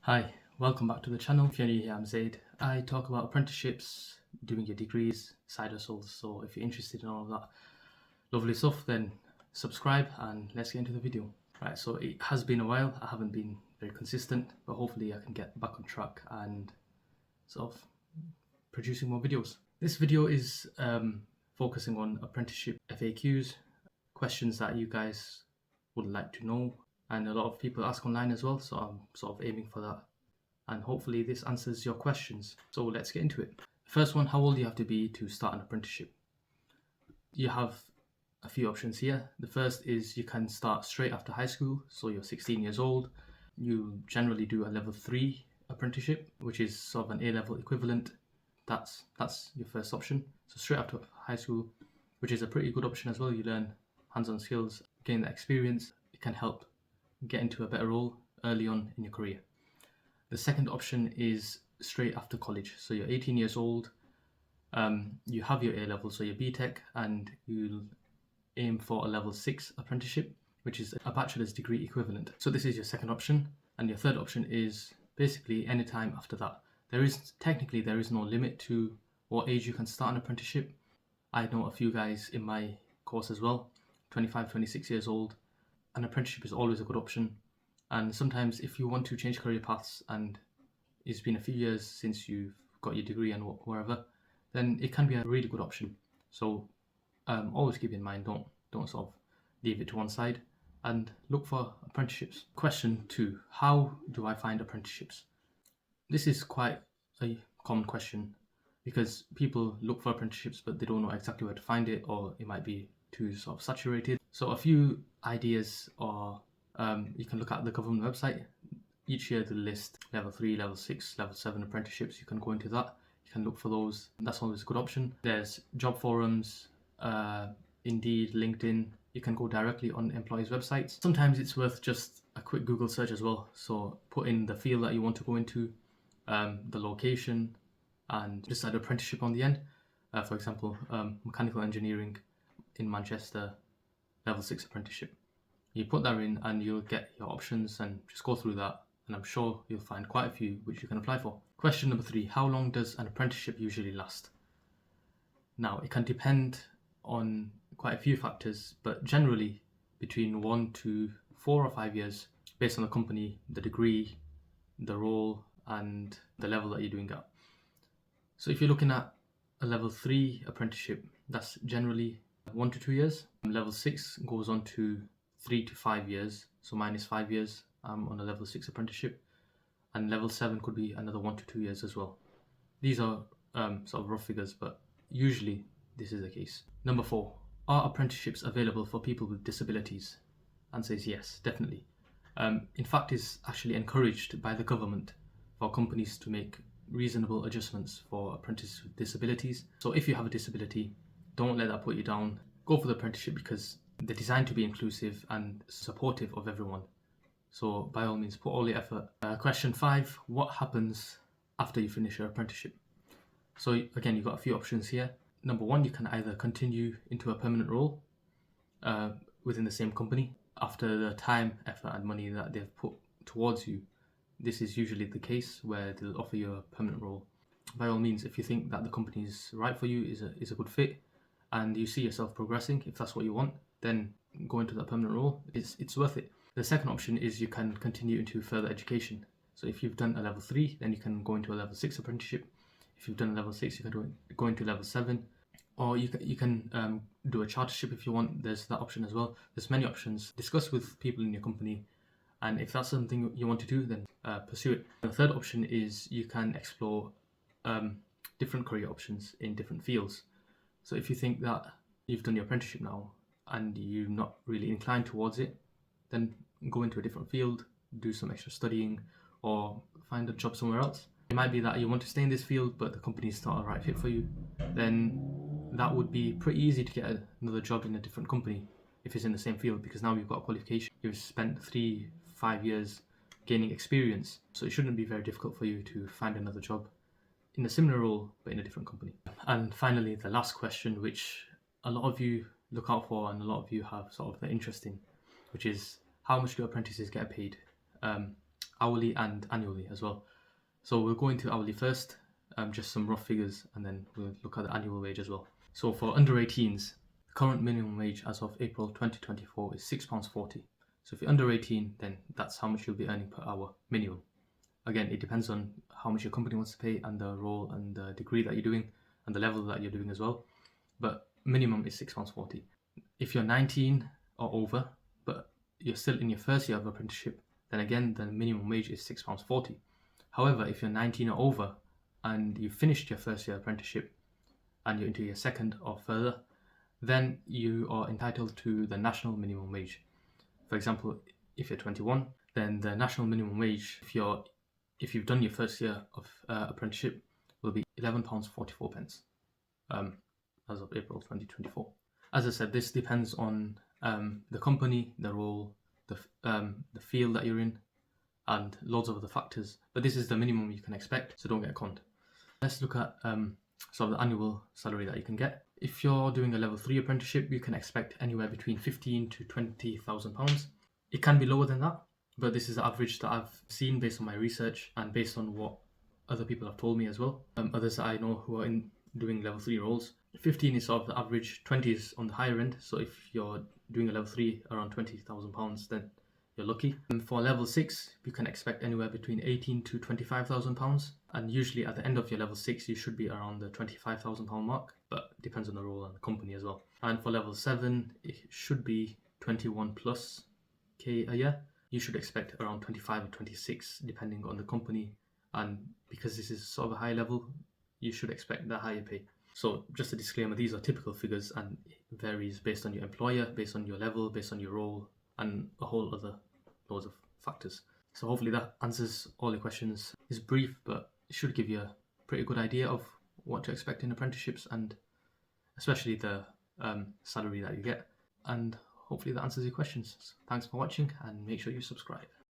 Hi, welcome back to the channel. If you're new here, I'm Zaid. I talk about apprenticeships, doing your degrees, side hustles. So if you're interested in all of that lovely stuff, then subscribe and let's get into the video. Right, so it has been a while. I haven't been very consistent, but hopefully I can get back on track and sort of producing more videos. This video is focusing on apprenticeship FAQs, questions that you guys would like to know, and a lot of people ask online as well, so I'm sort of aiming for that, and hopefully this answers your questions. So let's get into it. First one, how old do you have to be to start an apprenticeship? You have a few options here. The first is you can start straight after high school, so you're 16 years old. You generally do a level 3 apprenticeship, which is sort of an A-level equivalent. That's your first option. So straight after high school, which is a pretty good option as well. You learn hands-on skills, gain that experience. It can help get into a better role early on in your career. The second option is straight after college. So you're 18 years old, you have your A-level, so your BTEC, and you'll aim for a level 6 apprenticeship, which is a bachelor's degree equivalent. So this is your second option. And your third option is basically any time after that. There is no limit to what age you can start an apprenticeship. I know a few guys in my course as well, 25, 26 years old. An apprenticeship is always a good option. And sometimes if you want to change career paths and it's been a few years since you've got your degree and wherever, then it can be a really good option. So always keep in mind, don't sort of leave it to one side and look for apprenticeships. Question 2, how do I find apprenticeships? This is quite a common question because people look for apprenticeships but they don't know exactly where to find it, or it might be too sort of saturated. So a few ideas are you can look at the government website. Each year they list level 3, level 6, level 7 apprenticeships. You can go into that. You can look for those. That's always a good option. There's job forums, Indeed, LinkedIn. You can go directly on employees' websites. Sometimes it's worth just a quick Google search as well. So put in the field that you want to go into, the location, and just add apprenticeship on the end. For example, mechanical engineering in Manchester, level 6 apprenticeship. You put that in and you'll get your options and just go through that, and I'm sure you'll find quite a few which you can apply for. Question number 3, how long does an apprenticeship usually last? Now, it can depend on quite a few factors, but generally between 1 to 4 or 5 years based on the company, the degree, the role, and the level that you're doing at. So if you're looking at a level 3 apprenticeship, that's generally 1 to 2 years. Level 6 goes on to 3 to 5 years, so minus 5 years on a level 6 apprenticeship, and level 7 could be another 1 to 2 years as well. These are sort of rough figures, but usually this is the case. Number 4, are apprenticeships available for people with disabilities? Answer is yes, definitely. In fact, it's actually encouraged by the government for companies to make reasonable adjustments for apprentices with disabilities. So if you have a disability, don't let that put you down. Go for the apprenticeship because they're designed to be inclusive and supportive of everyone. So by all means, put all your effort. Question 5, what happens after you finish your apprenticeship? So again, you've got a few options here. Number 1, you can either continue into a permanent role within the same company after the time, effort and money that they've put towards you. This is usually the case where they'll offer you a permanent role. By all means, if you think that the company is right for you, is a good fit, and you see yourself progressing, if that's what you want, then go into that permanent role. It's worth it. The second option is you can continue into further education. So if you've done a level 3, then you can go into a level 6 apprenticeship. If you've done a level 6, you can go into level 7, or you can do a chartership if you want. There's that option as well. There's many options. Discuss with people in your company, and if that's something you want to do, then pursue it. The third option is you can explore different career options in different fields. So if you think that you've done your apprenticeship now and you're not really inclined towards it, then go into a different field, do some extra studying, or find a job somewhere else. It might be that you want to stay in this field but the company's not a right fit for you. Then that would be pretty easy to get another job in a different company if it's in the same field, because now you've got a qualification. You've spent 3-5 years gaining experience, so it shouldn't be very difficult for you to find another job in a similar role but in a different company. And finally, the last question, which a lot of you look out for and a lot of you have sort of the interest in, which is how much do apprentices get paid? hourly and annually as well. So we'll go into hourly first, just some rough figures, and then we'll look at the annual wage as well. So for under 18s, the current minimum wage as of April 2024 is £6.40. So if you're under 18, then that's how much you'll be earning per hour minimum. Again, it depends on how much your company wants to pay and the role and the degree that you're doing and the level that you're doing as well. But minimum is £6.40. If you're 19 or over, but you're still in your first year of apprenticeship, then again, the minimum wage is £6.40. However, if you're 19 or over and you finished your first year apprenticeship and you're into your second or further, then you are entitled to the national minimum wage. For example, if you're 21, then the national minimum wage, if you've done your first year of apprenticeship, will be £11.44 as of April 2024. As I said, this depends on the company, the role, the field that you're in, and loads of other factors. But this is the minimum you can expect, so don't get conned. Let's look at sort of the annual salary that you can get. If you're doing a level 3 apprenticeship, you can expect anywhere between £15,000 to £20,000. It can be lower than that, but this is the average that I've seen based on my research and based on what other people have told me as well. Others that I know who are doing level 3 roles. 15 is sort of the average, 20 is on the higher end. So if you're doing a level 3 around £20,000, then you're lucky. And for level 6, you can expect anywhere between £18,000 to £25,000. And usually at the end of your level 6, you should be around the £25,000 mark, but it depends on the role and the company as well. And for level 7, it should be 21 plus K a year. You should expect around 25 or 26 depending on the company, and because this is sort of a high level, you should expect the higher pay. So just a disclaimer, these are typical figures and it varies based on your employer, based on your level, based on your role, and a whole other loads of factors. So hopefully that answers all your questions. It's brief, but it should give you a pretty good idea of what to expect in apprenticeships and especially the salary that you get. And hopefully that answers your questions. Thanks for watching and make sure you subscribe.